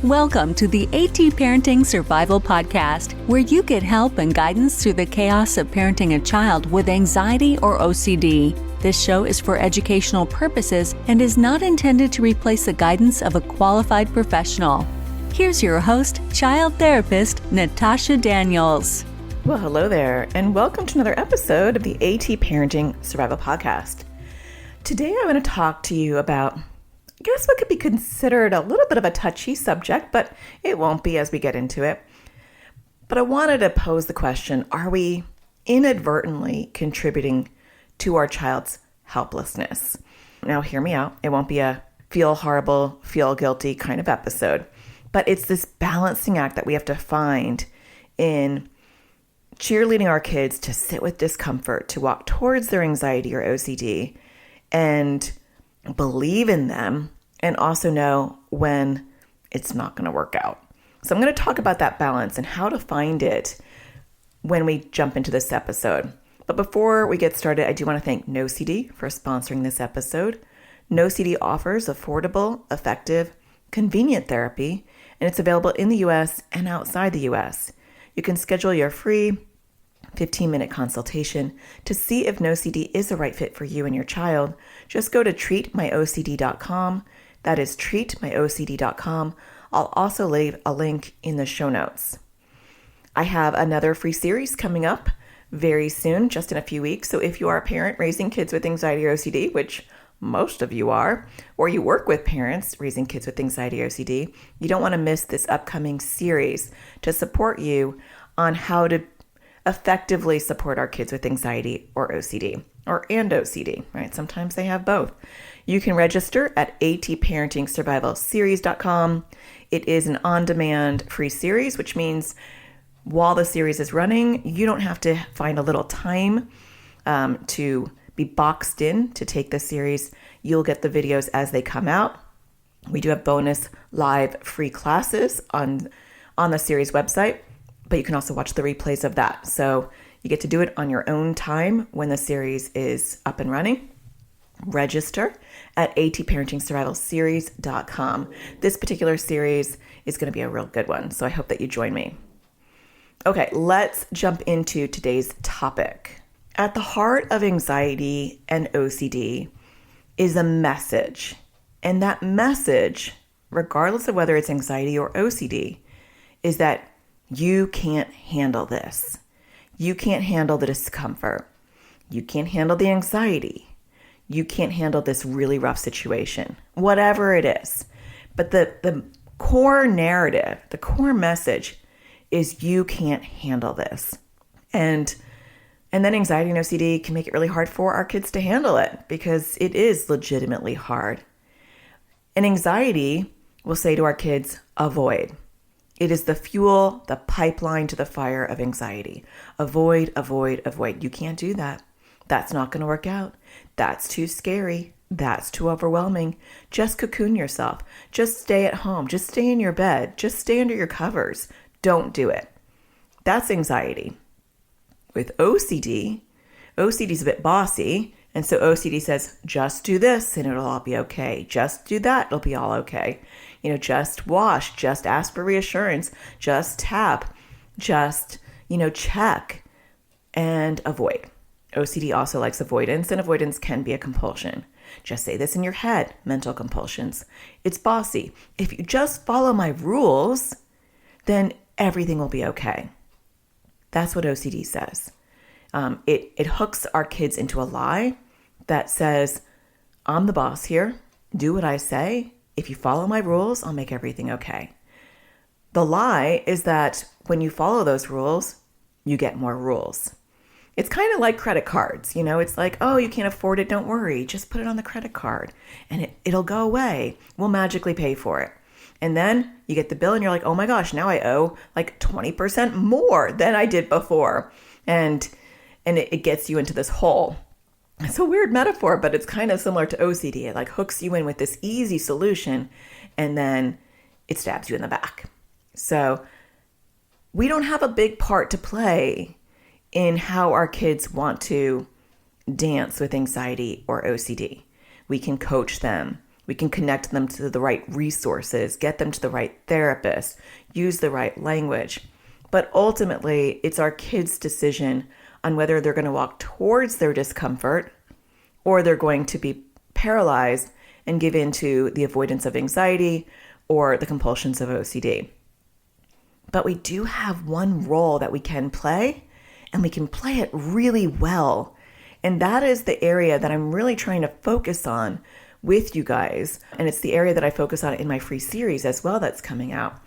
Welcome to the AT Parenting Survival Podcast, where you get help and guidance through the chaos of parenting a child with anxiety or OCD. This show is for educational purposes and is not intended to replace the guidance of a qualified professional. Here's your host, child therapist, Natasha Daniels. Well, hello there, and welcome to another episode of the AT Parenting Survival Podcast. Today I want to talk to you about, I guess, what could be considered a little bit of a touchy subject, but it won't be as we get into it. But I wanted to pose the question, are we inadvertently contributing to our child's helplessness? Now, hear me out. It won't be a feel horrible, feel guilty kind of episode, but it's this balancing act that we have to find in cheerleading our kids to sit with discomfort, to walk towards their anxiety or OCD, and believe in them, and also know when it's not going to work out. So I'm going to talk about that balance and how to find it when we jump into this episode. But before we get started, I do want to thank NoCD for sponsoring this episode. NoCD offers affordable, effective, convenient therapy, and it's available in the US and outside the US. You can schedule your free 15-minute consultation to see if NoCD is the right fit for you and your child. Just go to treatmyocd.com. That is treatmyocd.com. I'll also leave a link in the show notes. I have another free series coming up very soon, just in a few weeks. So if you are a parent raising kids with anxiety or OCD, which most of you are, or you work with parents raising kids with anxiety or OCD, you don't want to miss this upcoming series to support you on how to effectively support our kids with anxiety or OCD, and OCD, right? Sometimes they have both. You can register at atparentingsurvivalseries.com. It is an on-demand free series, which means while the series is running, you don't have to find a little time to be boxed in to take the series. You'll get the videos as they come out. We do have bonus live free classes on the series website, but you can also watch the replays of that. So you get to do it on your own time when the series is up and running. Register at atparentingsurvivalseries.com. This particular series is going to be a real good one, so I hope that you join me. Okay, let's jump into today's topic. At the heart of anxiety and OCD is a message. And that message, regardless of whether it's anxiety or OCD, is that you can't handle this. You can't handle the discomfort. You can't handle the anxiety. You can't handle this really rough situation, whatever it is. But the core narrative, the core message is you can't handle this. And then anxiety and OCD can make it really hard for our kids to handle it because it is legitimately hard. And anxiety will say to our kids, avoid. It is the fuel, the pipeline to the fire of anxiety. Avoid, avoid, avoid. You can't do that. That's not going to work out. That's too scary. That's too overwhelming. Just cocoon yourself. Just stay at home. Just stay in your bed. Just stay under your covers. Don't do it. That's anxiety. With OCD is a bit bossy. And so OCD says, just do this and it'll all be okay. Just do that, it'll be all okay. Just wash, just ask for reassurance, just tap, just, check and avoid. OCD also likes avoidance, and avoidance can be a compulsion. Just say this in your head, mental compulsions. It's bossy. If you just follow my rules, then everything will be okay. That's what OCD says. It hooks our kids into a lie that says, I'm the boss here. Do what I say. If you follow my rules, I'll make everything okay. The lie is that when you follow those rules, you get more rules. It's kind of like credit cards. It's like, oh, you can't afford it. Don't worry. Just put it on the credit card and it'll go away. We'll magically pay for it. And then you get the bill and you're like, oh my gosh, now I owe like 20% more than I did before. And it gets you into this hole. It's a weird metaphor, but it's kind of similar to OCD. It like hooks you in with this easy solution and then it stabs you in the back. So we don't have a big part to play in how our kids want to dance with anxiety or OCD. We can coach them. We can connect them to the right resources, get them to the right therapist, use the right language. But ultimately, it's our kids' decision on whether they're going to walk towards their discomfort or they're going to be paralyzed and give in to the avoidance of anxiety or the compulsions of OCD. But we do have one role that we can play, and we can play it really well. And that is the area that I'm really trying to focus on with you guys. And it's the area that I focus on in my free series as well that's coming out,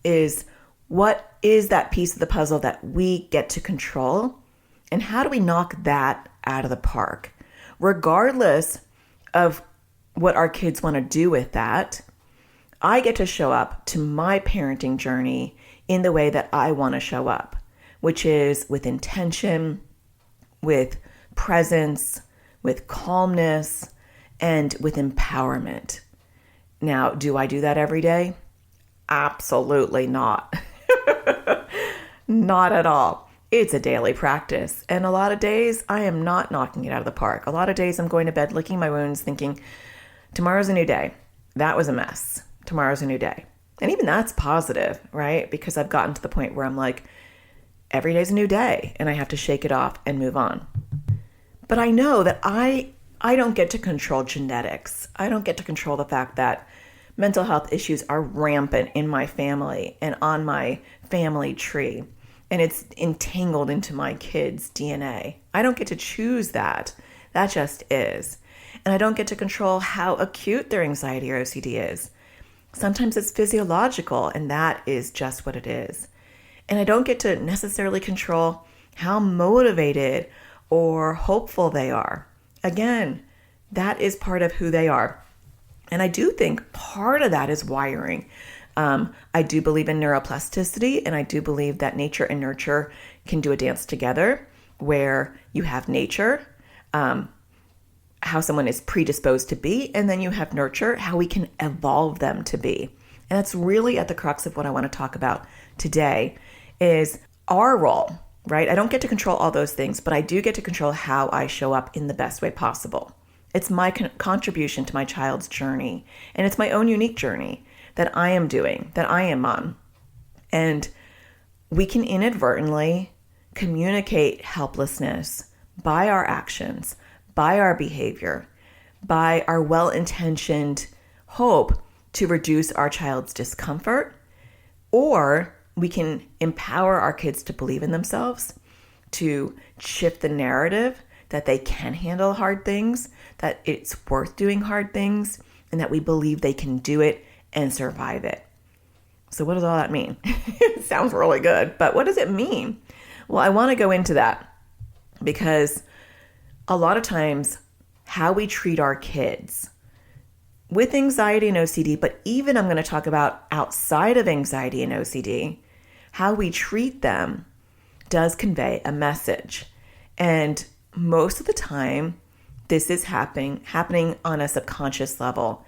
is what is that piece of the puzzle that we get to control? And how do we knock that out of the park? Regardless of what our kids want to do with that, I get to show up to my parenting journey in the way that I want to show up, which is with intention, with presence, with calmness, and with empowerment. Now, do I do that every day? Absolutely not. Not at all. It's a daily practice. And a lot of days I am not knocking it out of the park. A lot of days I'm going to bed licking my wounds thinking, tomorrow's a new day. That was a mess. Tomorrow's a new day. And even that's positive, right? Because I've gotten to the point where I'm like, every day's a new day and I have to shake it off and move on. But I know that I don't get to control genetics. I don't get to control the fact that mental health issues are rampant in my family and on my family tree. And it's entangled into my kids' DNA. I don't get to choose that. That just is. And I don't get to control how acute their anxiety or OCD is. Sometimes it's physiological, and that is just what it is. And I don't get to necessarily control how motivated or hopeful they are. Again, that is part of who they are. And I do think part of that is wiring. I do believe in neuroplasticity, and I do believe that nature and nurture can do a dance together, where you have nature, how someone is predisposed to be, and then you have nurture, how we can evolve them to be. And that's really at the crux of what I want to talk about today, is our role, right? I don't get to control all those things, but I do get to control how I show up in the best way possible. It's my contribution to my child's journey, and it's my own unique journey that I am doing, that I am on. And we can inadvertently communicate helplessness by our actions, by our behavior, by our well-intentioned hope to reduce our child's discomfort, or we can empower our kids to believe in themselves, to shift the narrative that they can handle hard things, that it's worth doing hard things, and that we believe they can do it and survive it. So what does all that mean? It sounds really good, but what does it mean? Well, I want to go into that because a lot of times how we treat our kids with anxiety and OCD, but even I'm going to talk about outside of anxiety and OCD, how we treat them does convey a message. And most of the time, this is happening on a subconscious level.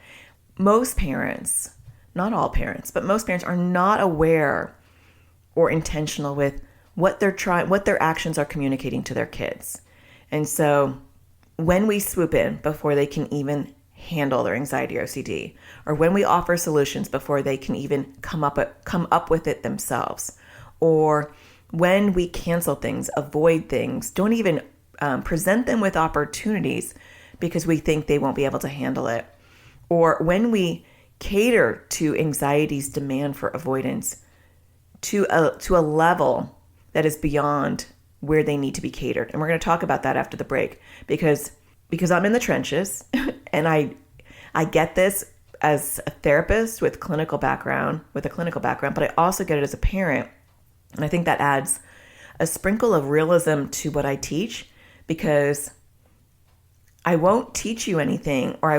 Most parents, not all parents, but most parents are not aware or intentional with what their actions are communicating to their kids. And so when we swoop in before they can even handle their anxiety or OCD, or when we offer solutions before they can even come up with it themselves, or when we cancel things, avoid things, don't even present them with opportunities because we think they won't be able to handle it, or when we cater to anxiety's demand for avoidance to a level that is beyond where they need to be catered. And we're going to talk about that after the break because I'm in the trenches and I get this as a therapist with a clinical background, but I also get it as a parent. And I think that adds a sprinkle of realism to what I teach, because I won't teach you anything, or I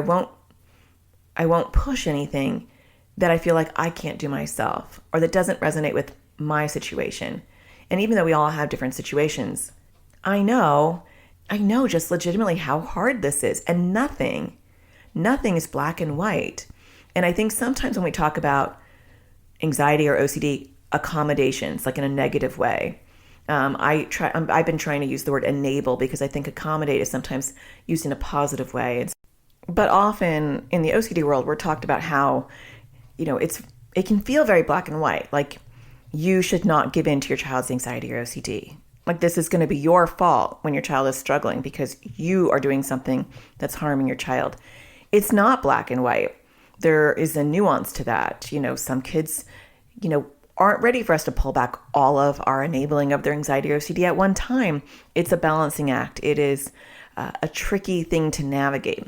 won't push anything that I feel like I can't do myself, or that doesn't resonate with my situation. And even though we all have different situations, I know just legitimately how hard this is, and nothing is black and white. And I think sometimes when we talk about anxiety or OCD accommodations, like in a negative way, I've been trying to use the word enable, because I think accommodate is sometimes used in a positive way. But often in the OCD world, we're talked about how, it can feel very black and white. Like you should not give in to your child's anxiety or OCD. Like this is going to be your fault when your child is struggling because you are doing something that's harming your child. It's not black and white. There is a nuance to that. Some kids, aren't ready for us to pull back all of our enabling of their anxiety or OCD at one time. It's a balancing act. It is a tricky thing to navigate.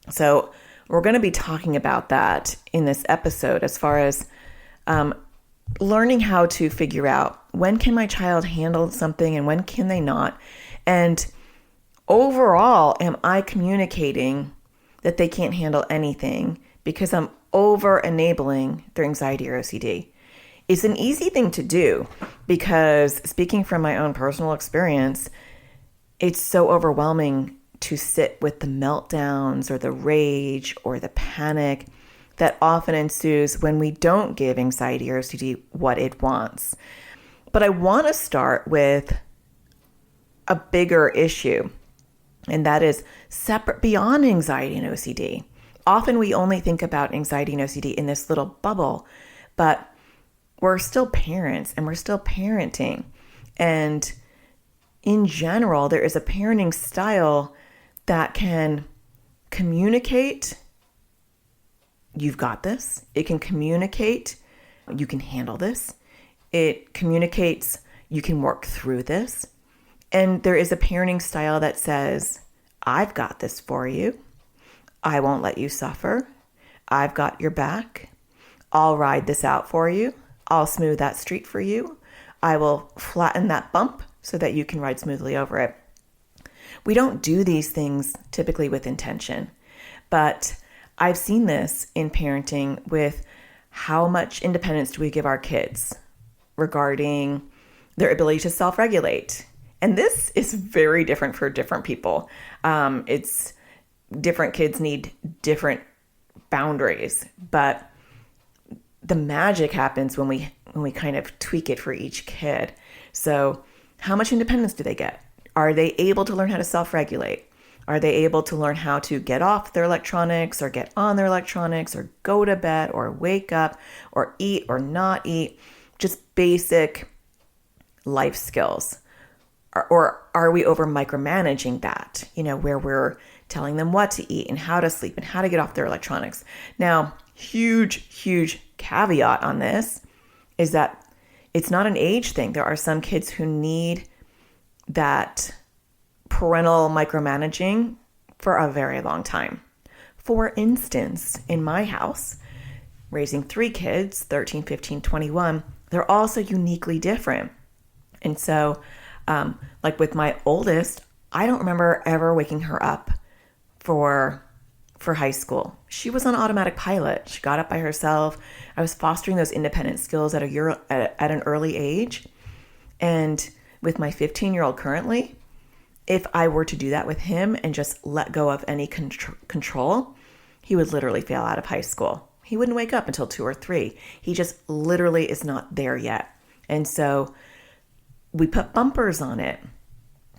So we're going to be talking about that in this episode as far as learning how to figure out when can my child handle something and when can they not. And overall, am I communicating that they can't handle anything because I'm over enabling their anxiety or OCD? It's an easy thing to do because, speaking from my own personal experience, it's so overwhelming to sit with the meltdowns or the rage or the panic that often ensues when we don't give anxiety or OCD what it wants. But I want to start with a bigger issue, and that is separate beyond anxiety and OCD. Often we only think about anxiety and OCD in this little bubble, but we're still parents and we're still parenting. And in general, there is a parenting style that can communicate, you've got this. It can communicate, you can handle this. It communicates, you can work through this. And there is a parenting style that says, I've got this for you. I won't let you suffer. I've got your back. I'll ride this out for you. I'll smooth that street for you. I will flatten that bump so that you can ride smoothly over it. We don't do these things typically with intention, but I've seen this in parenting with how much independence do we give our kids regarding their ability to self-regulate. And this is very different for different people. It's different kids need different boundaries, but the magic happens when we kind of tweak it for each kid. So how much independence do they get? Are they able to learn how to self-regulate? Are they able to learn how to get off their electronics or get on their electronics or go to bed or wake up or eat or not eat? Just basic life skills. Or are we over micromanaging that, where we're telling them what to eat and how to sleep and how to get off their electronics? Now, huge caveat on this is that it's not an age thing. There are some kids who need that parental micromanaging for a very long time. For instance, in my house, raising 3 kids, 13, 15, 21, they're also uniquely different. And so, like with my oldest, I don't remember ever waking her up for high school. She was on automatic pilot. She got up by herself. I was fostering those independent skills at an early age. And with my 15-year-old currently, if I were to do that with him and just let go of any control, he would literally fail out of high school. He wouldn't wake up until 2 or 3. He just literally is not there yet. And so we put bumpers on it.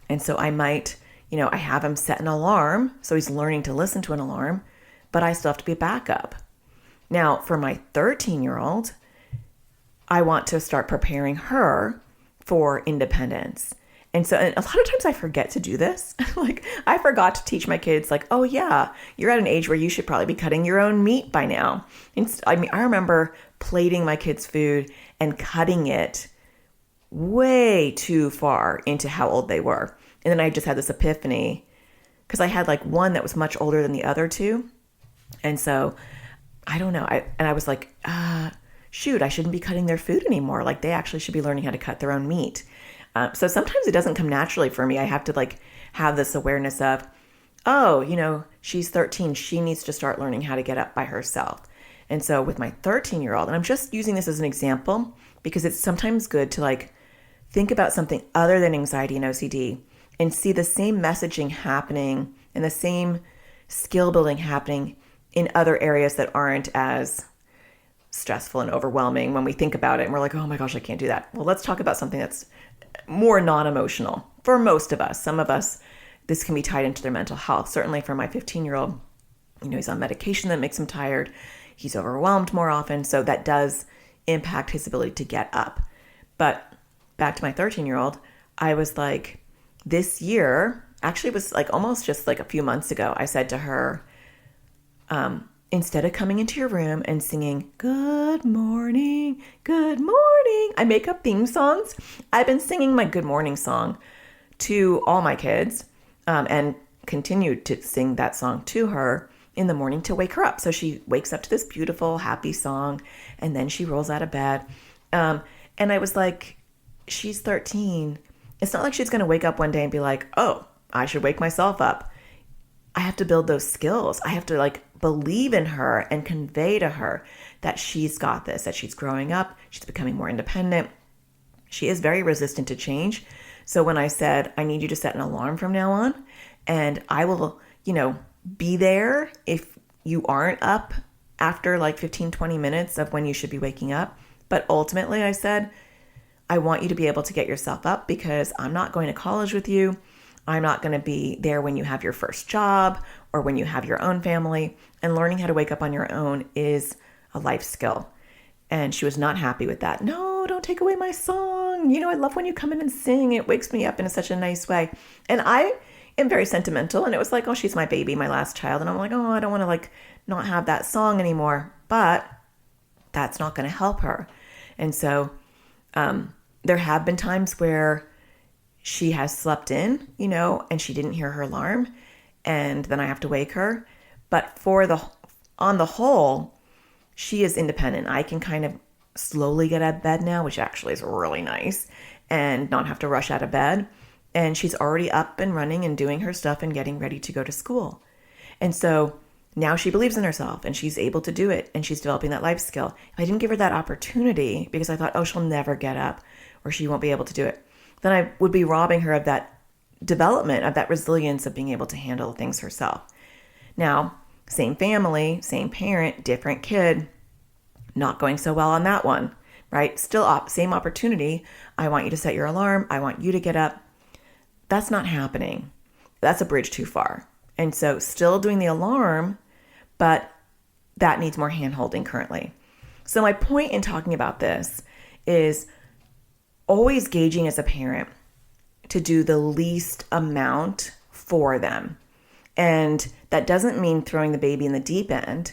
And so I might, I have him set an alarm. So he's learning to listen to an alarm, but I still have to be a backup. Now, for my 13-year-old, I want to start preparing her for independence. And so a lot of times I forget to do this. Like I forgot to teach my kids oh yeah, you're at an age where you should probably be cutting your own meat by now. I remember plating my kids' food and cutting it way too far into how old they were. And then I just had this epiphany because I had one that was much older than the other 2. And so I don't know. I was like, shoot, I shouldn't be cutting their food anymore. They actually should be learning how to cut their own meat. So sometimes it doesn't come naturally for me. I have to have this awareness of, she's 13. She needs to start learning how to get up by herself. And so with my 13-year-old, and I'm just using this as an example because it's sometimes good to think about something other than anxiety and OCD and see the same messaging happening and the same skill building happening in other areas that aren't as stressful and overwhelming when we think about it and we're like, oh my gosh, I can't do that. Well, let's talk about something that's more non-emotional for most of us. Some of us, this can be tied into their mental health. Certainly for my 15-year-old, He's on medication that makes him tired. He's overwhelmed more often. So that does impact his ability to get up. But back to my 13-year-old, I was like, this year, actually it was like almost just like a few months ago, I said to her, instead of coming into your room and singing, good morning, I make up theme songs. I've been singing my good morning song to all my kids, and continued to sing that song to her in the morning to wake her up. So she wakes up to this beautiful, happy song, and then she rolls out of bed. And I was like, she's 13. It's not like she's going to wake up one day and be like, oh, I should wake myself up. I have to build those skills. I have to like believe in her and convey to her that she's got this, that she's growing up, she's becoming more independent. She is very resistant to change. So when I said, I need you to set an alarm from now on, and I will, be there if you aren't up after like 15, 20 minutes of when you should be waking up. But ultimately I said, I want you to be able to get yourself up because I'm not going to college with you. I'm not going to be there when you have your first job or when you have your own family. And learning how to wake up on your own is a life skill. And she was not happy with that. No, don't take away my song. I love when you come in and sing. It wakes me up in such a nice way. And I am very sentimental. And it was like, oh, she's my baby, my last child. And I'm like, oh, I don't want to like not have that song anymore. But that's not going to help her. And so there have been times where she has slept in, and she didn't hear her alarm. And then I have to wake her. But on the whole, she is independent. I can kind of slowly get out of bed now, which actually is really nice, and not have to rush out of bed. And she's already up and running and doing her stuff and getting ready to go to school. And so now she believes in herself and she's able to do it and she's developing that life skill. If I didn't give her that opportunity because I thought, oh, she'll never get up or she won't be able to do it, then I would be robbing her of that development, of that resilience of being able to handle things herself. Now, same family, same parent, different kid, not going so well on that one, right? Still same opportunity. I want you to set your alarm. I want you to get up. That's not happening. That's a bridge too far. And so still doing the alarm, but that needs more hand-holding currently. So my point in talking about this is always gauging as a parent to do the least amount for them. And that doesn't mean throwing the baby in the deep end,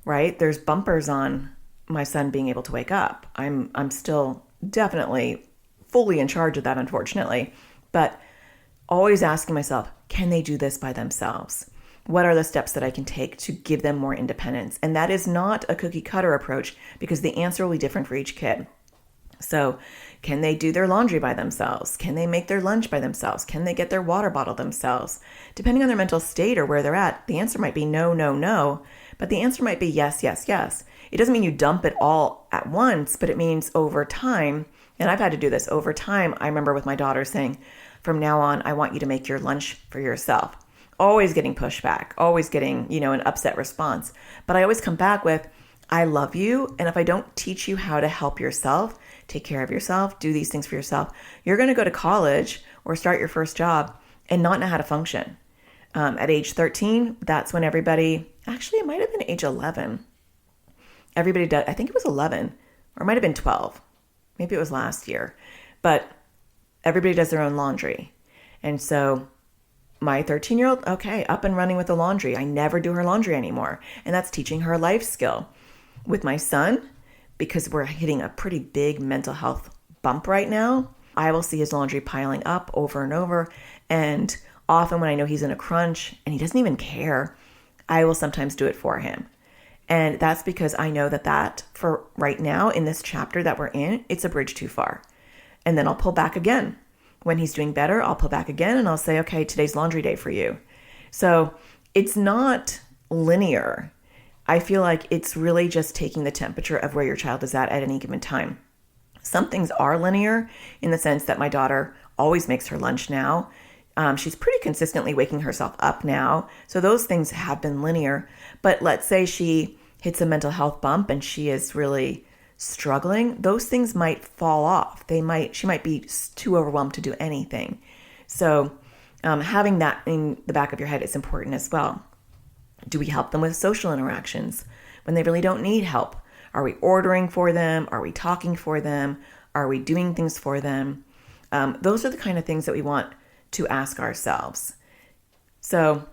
right? There's bumpers on my son being able to wake up. I'm still definitely fully in charge of that, unfortunately. But always asking myself, can they do this by themselves? What are the steps that I can take to give them more independence? And that is not a cookie cutter approach because the answer will be different for each kid. So can they do their laundry by themselves? Can they make their lunch by themselves? Can they get their water bottle themselves? Depending on their mental state or where they're at, the answer might be no, no, no, but the answer might be yes, yes, yes. It doesn't mean you dump it all at once, but it means over time, and I've had to do this over time. I remember with my daughter saying, from now on, I want you to make your lunch for yourself. Always getting pushback, always getting, an upset response. But I always come back with, I love you. And if I don't teach you how to help yourself, take care of yourself, do these things for yourself, you're going to go to college or start your first job and not know how to function. At age 13, that's when everybody, actually it might have been age 11. Everybody does, I think it was 11 or it might have been 12. Maybe it was last year, but everybody does their own laundry. And so my 13-year-old, okay, up and running with the laundry. I never do her laundry anymore. And that's teaching her a life skill. With my son, because we're hitting a pretty big mental health bump right now, I will see his laundry piling up over and over. And often when I know he's in a crunch and he doesn't even care, I will sometimes do it for him. And that's because I know that for right now in this chapter that we're in, it's a bridge too far. And then I'll pull back again. When he's doing better, I'll pull back again and I'll say, okay, today's laundry day for you. So it's not linear. I feel like it's really just taking the temperature of where your child is at any given time. Some things are linear in the sense that my daughter always makes her lunch now. She's pretty consistently waking herself up now. So those things have been linear. But let's say she hits a mental health bump and she is really struggling, those things might fall off. She might be too overwhelmed to do anything. So having that in the back of your head is important as well. Do we help them with social interactions when they really don't need help? Are we ordering for them? Are we talking for them? Are we doing things for them? Those are the kind of things that we want to ask ourselves. So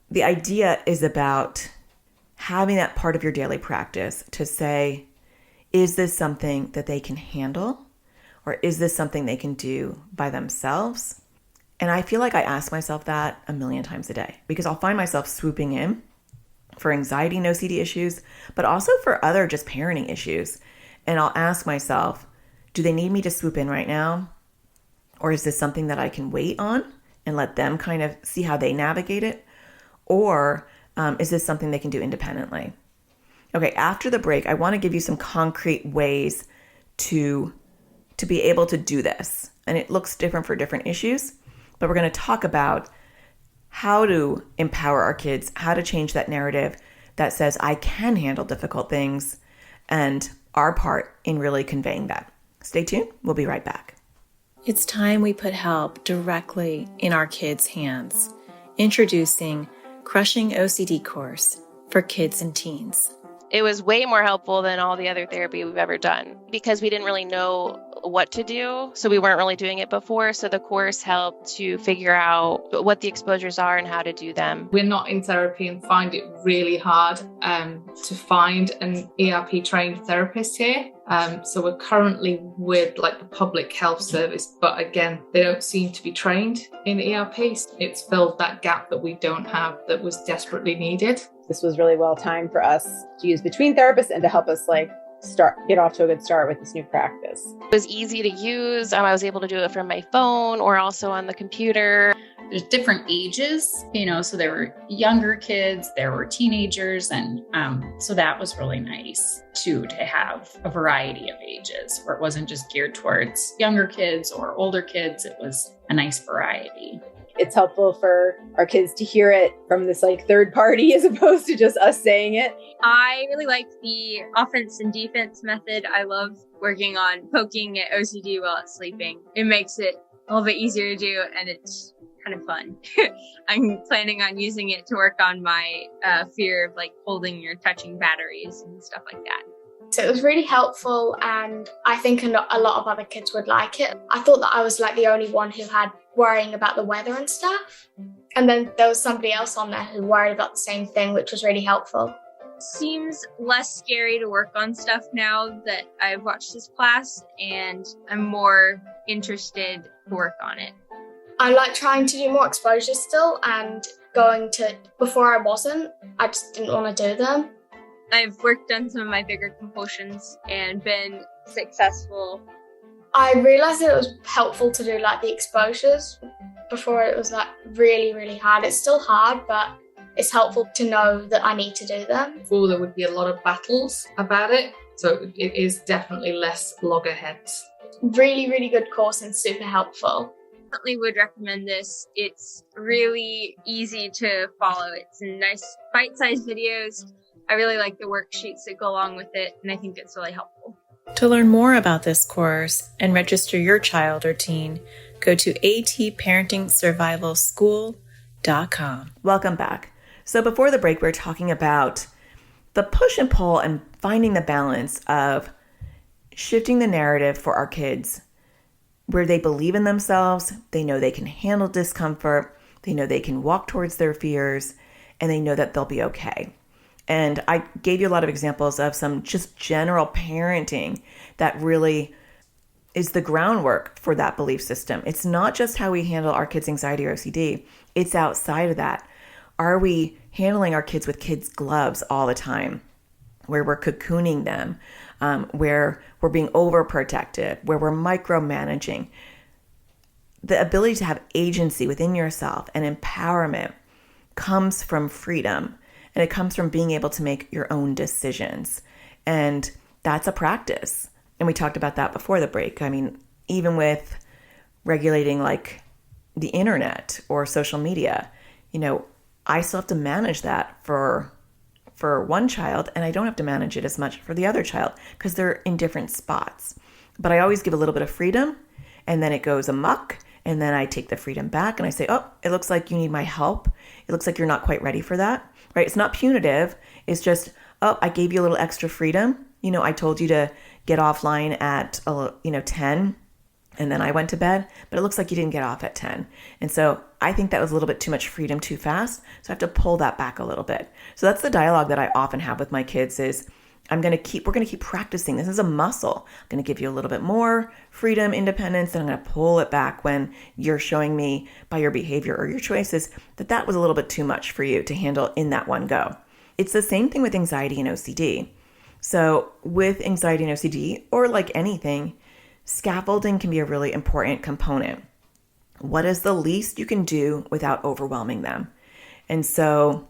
the idea is about having that part of your daily practice to say, is this something that they can handle? Or is this something they can do by themselves? And I feel like I ask myself that a million times a day because I'll find myself swooping in for anxiety and OCD issues, but also for other just parenting issues. And I'll ask myself, do they need me to swoop in right now? Or is this something that I can wait on and let them kind of see how they navigate it? Or is this something they can do independently? Okay, after the break, I want to give you some concrete ways to be able to do this. And it looks different for different issues, but we're going to talk about how to empower our kids, how to change that narrative that says, I can handle difficult things, and our part in really conveying that. Stay tuned. We'll be right back. It's time we put help directly in our kids' hands. Introducing Crushing OCD course for kids and teens. It was way more helpful than all the other therapy we've ever done because we didn't really know what to do. So we weren't really doing it before. So the course helped to figure out what the exposures are and how to do them. We're not in therapy and find it really hard to find an ERP trained therapist here. So we're currently with like the public health service, but again, they don't seem to be trained in ERP. It's filled that gap that we don't have that was desperately needed. This was really well timed for us to use between therapists and to help us get off to a good start with this new practice. It was easy to use. I was able to do it from my phone or also on the computer. There's different ages, so there were younger kids, there were teenagers, and so that was really nice too, to have a variety of ages where it wasn't just geared towards younger kids or older kids. It was a nice variety. It's helpful for our kids to hear it from this third party as opposed to just us saying it. I really like the offense and defense method. I love working on poking at OCD while it's sleeping. It makes it a little bit easier to do, and it's kind of fun. I'm planning on using it to work on my fear of holding or touching batteries and stuff like that. So it was really helpful, and I think a lot of other kids would like it. I thought that I was the only one who had worrying about the weather and stuff. And then there was somebody else on there who worried about the same thing, which was really helpful. Seems less scary to work on stuff now that I've watched this class, and I'm more interested to work on it. I like trying to do more exposures still, and before I wasn't, I just didn't want to do them. I've worked on some of my bigger compulsions and been successful. I realized that it was helpful to do the exposures. Before it was really, really hard. It's still hard, but it's helpful to know that I need to do them. Before there would be a lot of battles about it. So it is definitely less loggerheads. Really, really good course and super helpful. Definitely would recommend this. It's really easy to follow. It's nice bite-sized videos. I really like the worksheets that go along with it, and I think it's really helpful. To learn more about this course and register your child or teen, go to atparentingsurvivalschool.com. Welcome back. So before the break, we were talking about the push and pull and finding the balance of shifting the narrative for our kids where they believe in themselves, they know they can handle discomfort, they know they can walk towards their fears, and they know that they'll be okay. And I gave you a lot of examples of some just general parenting that really is the groundwork for that belief system. It's not just how we handle our kids' anxiety or OCD. It's outside of that. Are we handling our kids with kids' gloves all the time, where we're cocooning them, where we're being overprotective, where we're micromanaging? The ability to have agency within yourself and empowerment comes from freedom. And it comes from being able to make your own decisions. And that's a practice. And we talked about that before the break. I mean, even with regulating the internet or social media, I still have to manage that for one child, and I don't have to manage it as much for the other child because they're in different spots. But I always give a little bit of freedom, and then it goes amok, and then I take the freedom back and I say, oh, it looks like you need my help. It looks like you're not quite ready for that. right? It's not punitive. It's just, oh, I gave you a little extra freedom. I told you to get offline at, 10, and then I went to bed, but it looks like you didn't get off at 10. And so I think that was a little bit too much freedom too fast. So I have to pull that back a little bit. So that's the dialogue that I often have with my kids is, we're going to keep practicing. This is a muscle. I'm going to give you a little bit more freedom, independence, and I'm going to pull it back when you're showing me by your behavior or your choices that was a little bit too much for you to handle in that one go. It's the same thing with anxiety and OCD. So with anxiety and OCD, or like anything, scaffolding can be a really important component. What is the least you can do without overwhelming them? And so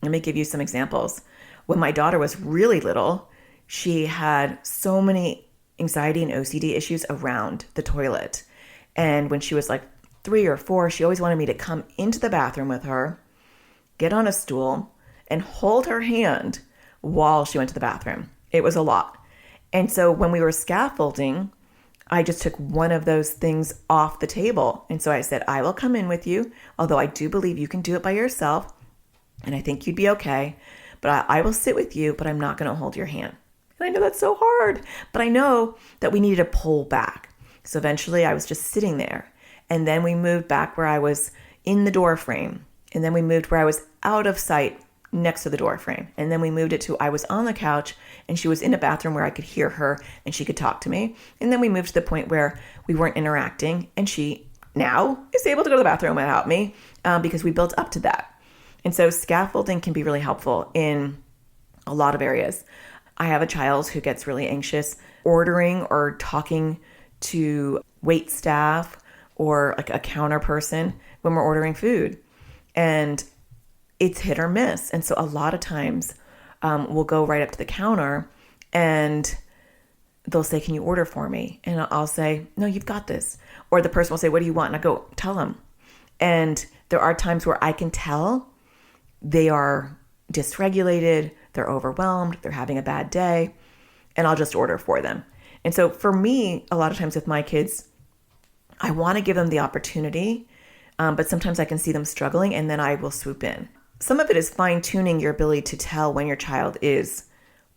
let me give you some examples. When my daughter was really little, she had so many anxiety and OCD issues around the toilet. And when she was like 3 or 4, she always wanted me to come into the bathroom with her, get on a stool, and hold her hand while she went to the bathroom. It was a lot. And so when we were scaffolding, I just took one of those things off the table. And so I said, I will come in with you, although I do believe you can do it by yourself, and I think you'd be okay. But I will sit with you, but I'm not going to hold your hand. And I know that's so hard, but I know that we needed to pull back. So eventually I was just sitting there. And then we moved back where I was in the door frame. And then we moved where I was out of sight next to the door frame. And then we moved it to I was on the couch and she was in a bathroom where I could hear her and she could talk to me. And then we moved to the point where we weren't interacting and she now is able to go to the bathroom without me because we built up to that. And so scaffolding can be really helpful in a lot of areas. I have a child who gets really anxious ordering or talking to wait staff or like a counter person when we're ordering food. And it's hit or miss. And so a lot of times we'll go right up to the counter and they'll say, can you order for me? And I'll say, no, you've got this. Or the person will say, what do you want? And I go, tell them. And there are times where I can tell they are dysregulated, they're overwhelmed, they're having a bad day, and I'll just order for them. And so for me, a lot of times with my kids, I want to give them the opportunity, but sometimes I can see them struggling and then I will swoop in. Some of it is fine-tuning your ability to tell when your child is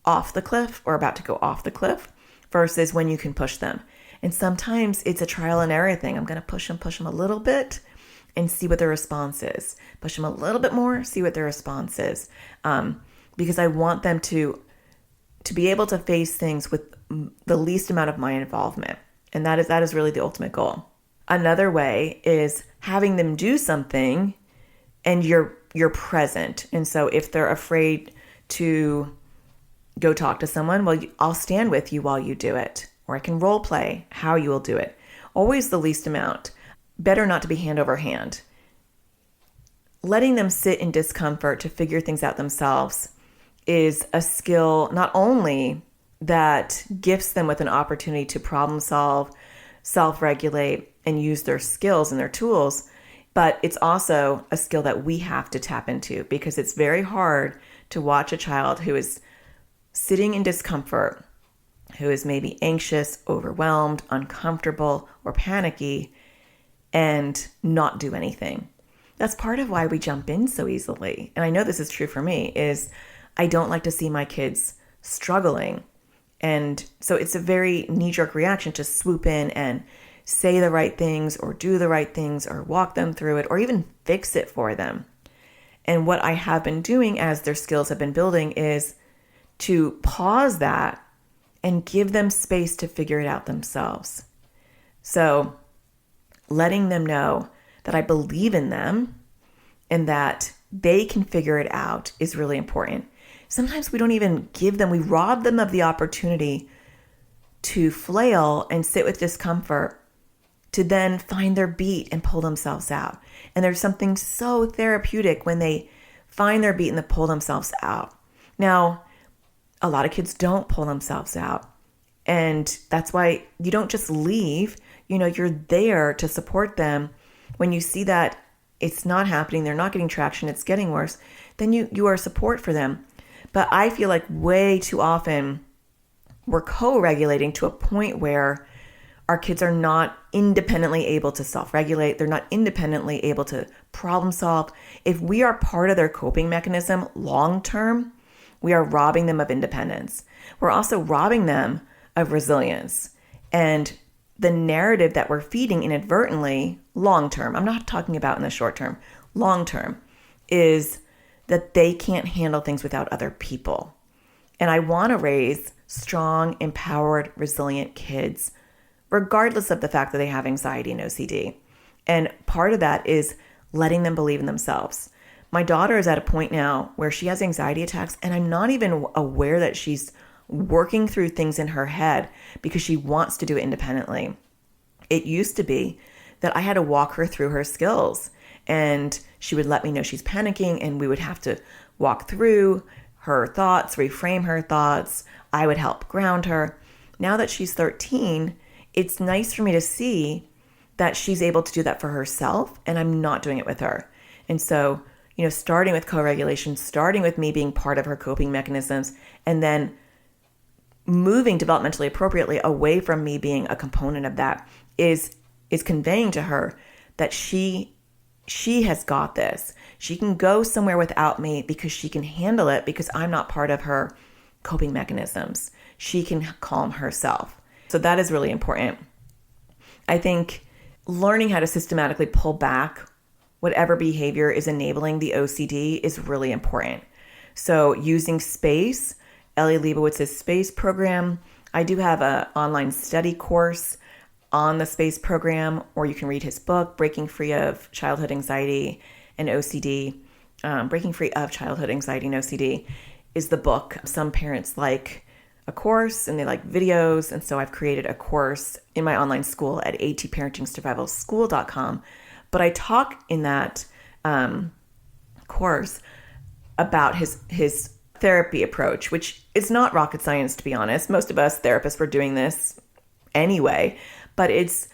off the cliff or about to go off the cliff versus when you can push them. And sometimes it's a trial and error thing. I'm going to push them a little bit and see what their response is. Push them a little bit more, see what their response is. Because I want them to be able to face things with the least amount of my involvement. And that is really the ultimate goal. Another way is having them do something and you're present. And so if they're afraid to go talk to someone, well, I'll stand with you while you do it. Or I can role play how you will do it. Always the least amount. Better not to be hand over hand. Letting them sit in discomfort to figure things out themselves is a skill not only that gifts them with an opportunity to problem solve, self-regulate, and use their skills and their tools, but it's also a skill that we have to tap into because it's very hard to watch a child who is sitting in discomfort, who is maybe anxious, overwhelmed, uncomfortable, or panicky, and not do anything. That's part of why we jump in so easily. And I know this is true for me, is I don't like to see my kids struggling. And so it's a very knee-jerk reaction to swoop in and say the right things or do the right things or walk them through it or even fix it for them. And what I have been doing as their skills have been building is to pause that and give them space to figure it out themselves. So letting them know that I believe in them and that they can figure it out is really important. Sometimes we don't even give them, we rob them of the opportunity to flail and sit with discomfort, to then find their beat and pull themselves out. And there's something so therapeutic when they find their beat and they pull themselves out. Now, a lot of kids don't pull themselves out. And that's why you don't just leave. You're there to support them. When you see that it's not happening, they're not getting traction, it's getting worse, then you are support for them. But I feel like way too often we're co-regulating to a point where our kids are not independently able to self-regulate. They're not independently able to problem solve. If we are part of their coping mechanism long-term, we are robbing them of independence. We're also robbing them of resilience. And the narrative that we're feeding inadvertently long-term, I'm not talking about in the short term, long-term, is that they can't handle things without other people. And I want to raise strong, empowered, resilient kids, regardless of the fact that they have anxiety and OCD. And part of that is letting them believe in themselves. My daughter is at a point now where she has anxiety attacks, and I'm not even aware that she's working through things in her head because she wants to do it independently. It used to be that I had to walk her through her skills, and she would let me know she's panicking, and we would have to walk through her thoughts, reframe her thoughts. I would help ground her. Now that she's 13, it's nice for me to see that she's able to do that for herself, and I'm not doing it with her. And so, starting with co-regulation, starting with me being part of her coping mechanisms, and then moving developmentally appropriately away from me being a component of that is conveying to her that she has got this. She can go somewhere without me because she can handle it because I'm not part of her coping mechanisms. She can calm herself. So that is really important. I think learning how to systematically pull back whatever behavior is enabling the OCD is really important. So using space, Ellie Leibowitz's space program. I do have an online study course on the space program, or you can read his book, Breaking Free of Childhood Anxiety and OCD. Breaking Free of Childhood Anxiety and OCD is the book. Some parents like a course and they like videos, and so I've created a course in my online school at atparentingsurvivalschool.com. But I talk in that course about his therapy approach, which is not rocket science, to be honest. Most of us therapists were doing this anyway, but it's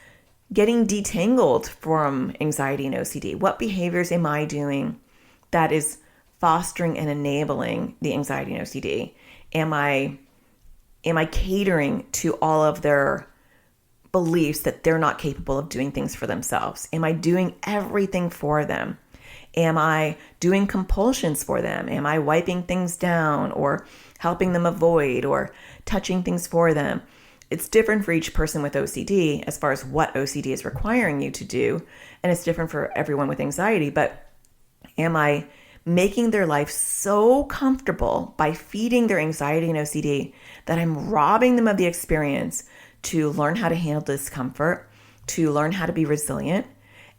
getting detangled from anxiety and OCD. What behaviors am I doing that is fostering and enabling the anxiety and OCD? Am I catering to all of their beliefs that they're not capable of doing things for themselves? Am I doing everything for them? Am I doing compulsions for them? Am I wiping things down or helping them avoid or touching things for them? It's different for each person with OCD as far as what OCD is requiring you to do, and it's different for everyone with anxiety. But am I making their life so comfortable by feeding their anxiety and OCD that I'm robbing them of the experience to learn how to handle discomfort, to learn how to be resilient,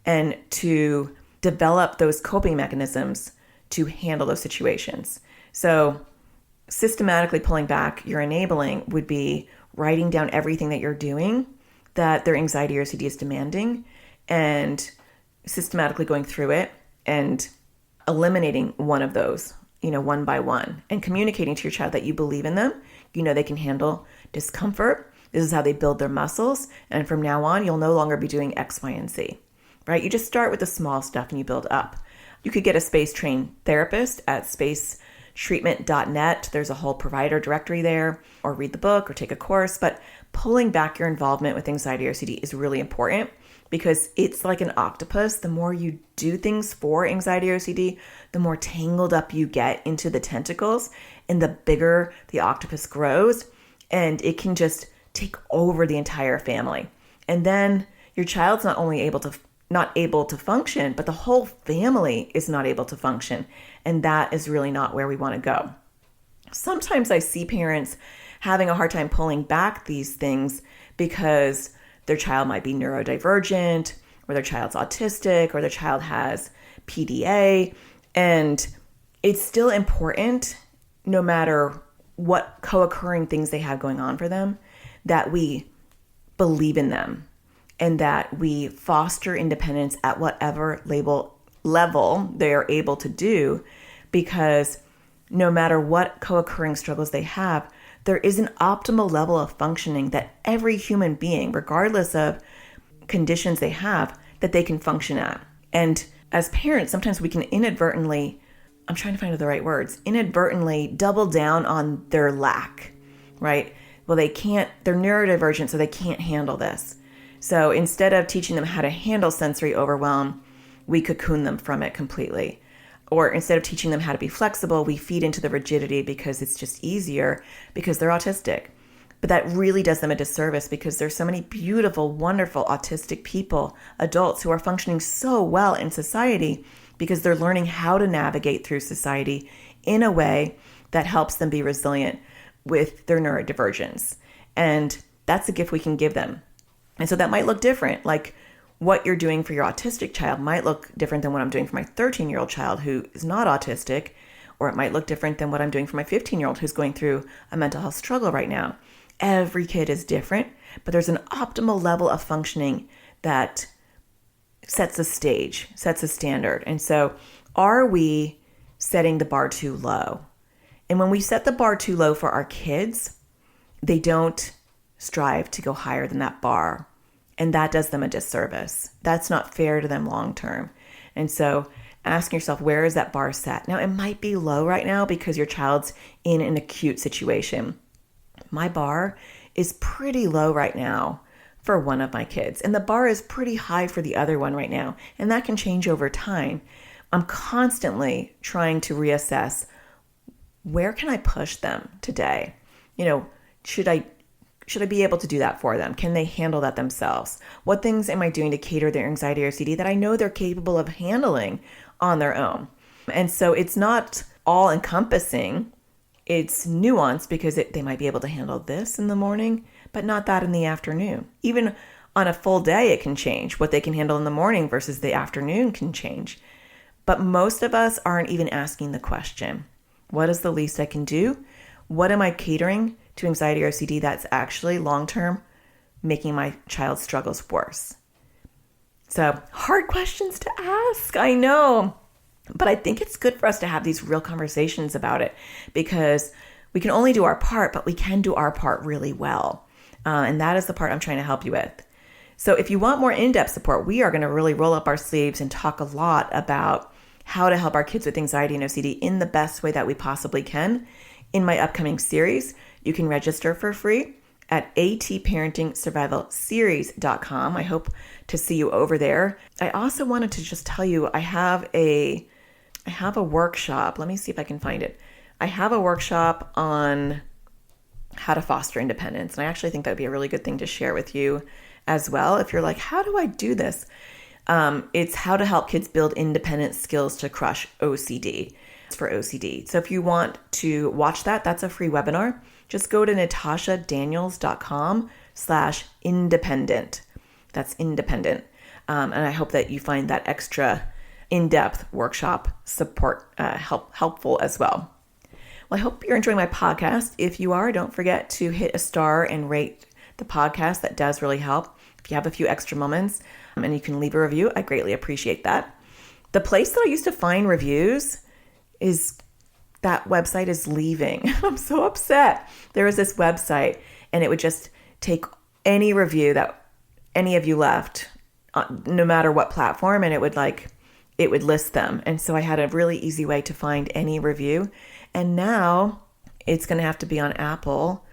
and to develop those coping mechanisms to handle those situations? So systematically pulling back your enabling would be writing down everything that you're doing that their anxiety or OCD is demanding, and systematically going through it and eliminating one of those, one by one, and communicating to your child that you believe in them. They can handle discomfort. This is how they build their muscles. And from now on, you'll no longer be doing X, Y, and Z, right? You just start with the small stuff and you build up. You could get a space-trained therapist at spacetreatment.net. There's a whole provider directory there, or read the book or take a course. But pulling back your involvement with anxiety or OCD is really important because it's like an octopus. The more you do things for anxiety or OCD, the more tangled up you get into the tentacles and the bigger the octopus grows, and it can just take over the entire family. And then your child's not able to function, but the whole family is not able to function. And that is really not where we want to go. Sometimes I see parents having a hard time pulling back these things because their child might be neurodivergent, or their child's autistic, or their child has PDA. And it's still important, no matter what co-occurring things they have going on for them, that we believe in them and that we foster independence at whatever level they are able to do, because no matter what co-occurring struggles they have, there is an optimal level of functioning that every human being, regardless of conditions they have, that they can function at. And as parents, sometimes we can inadvertently double down on their lack, right? Well, they're neurodivergent, so they can't handle this. So instead of teaching them how to handle sensory overwhelm, we cocoon them from it completely. Or instead of teaching them how to be flexible, we feed into the rigidity because it's just easier because they're autistic. But that really does them a disservice because there's so many beautiful, wonderful autistic people, adults who are functioning so well in society because they're learning how to navigate through society in a way that helps them be resilient with their neurodivergence. And that's a gift we can give them. And so that might look different. Like what you're doing for your autistic child might look different than what I'm doing for my 13-year-old child who is not autistic, or it might look different than what I'm doing for my 15-year-old who's going through a mental health struggle right now. Every kid is different, but there's an optimal level of functioning that sets a stage, sets a standard. And so are we setting the bar too low? And when we set the bar too low for our kids, they don't strive to go higher than that bar. And that does them a disservice. That's not fair to them long term. And so asking yourself, where is that bar set? Now, it might be low right now because your child's in an acute situation. My bar is pretty low right now for one of my kids, and the bar is pretty high for the other one right now, and that can change over time. I'm constantly trying to reassess, where can I push them today? Should I be able to do that for them? Can they handle that themselves? What things am I doing to cater their anxiety or OCD that I know they're capable of handling on their own? And so it's not all encompassing. It's nuanced because they might be able to handle this in the morning, but not that in the afternoon. Even on a full day, it can change. What they can handle in the morning versus the afternoon can change. But most of us aren't even asking the question, what is the least I can do? What am I catering to anxiety or OCD that's actually long-term making my child's struggles worse? So hard questions to ask, I know. But I think it's good for us to have these real conversations about it because we can only do our part, but we can do our part really well. And that is the part I'm trying to help you with. So if you want more in-depth support, we are going to really roll up our sleeves and talk a lot about how to help our kids with anxiety and OCD in the best way that we possibly can. In my upcoming series, you can register for free at atparentingsurvivalseries.com. I hope to see you over there. I also wanted to just tell you I have a workshop. Let me see if I can find it. I have a workshop on how to foster independence. And I actually think that would be a really good thing to share with you as well. If you're like, how do I do this? It's how to help kids build independent skills to crush OCD. It's for OCD. So if you want to watch that, that's a free webinar. Just go to natashadaniels.com/independent. That's independent. And I hope that you find that extra in-depth workshop support helpful as well. Well, I hope you're enjoying my podcast. If you are, don't forget to hit a star and rate the podcast. That does really help. If you have a few extra moments and you can leave a review, I greatly appreciate that. The place that I used to find reviews that website is leaving. I'm so upset. There was this website and it would just take any review that any of you left, no matter what platform, and it would list them. And so I had a really easy way to find any review. And now it's going to have to be on Apple.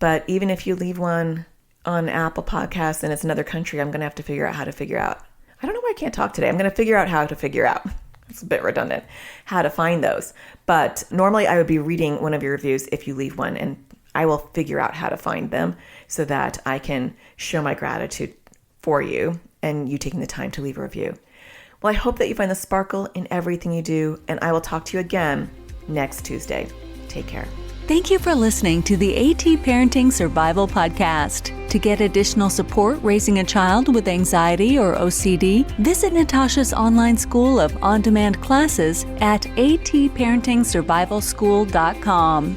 But even if you leave one on Apple Podcasts and it's another country, I'm going to have to figure out how to figure out. I don't know why I can't talk today. I'm going to figure out how to figure out. It's a bit redundant, how to find those. But normally I would be reading one of your reviews if you leave one, and I will figure out how to find them so that I can show my gratitude for you and you taking the time to leave a review. Well, I hope that you find the sparkle in everything you do, and I will talk to you again next Tuesday. Take care. Thank you for listening to the AT Parenting Survival Podcast. To get additional support raising a child with anxiety or OCD, visit Natasha's online school of on-demand classes at atparentingsurvivalschool.com.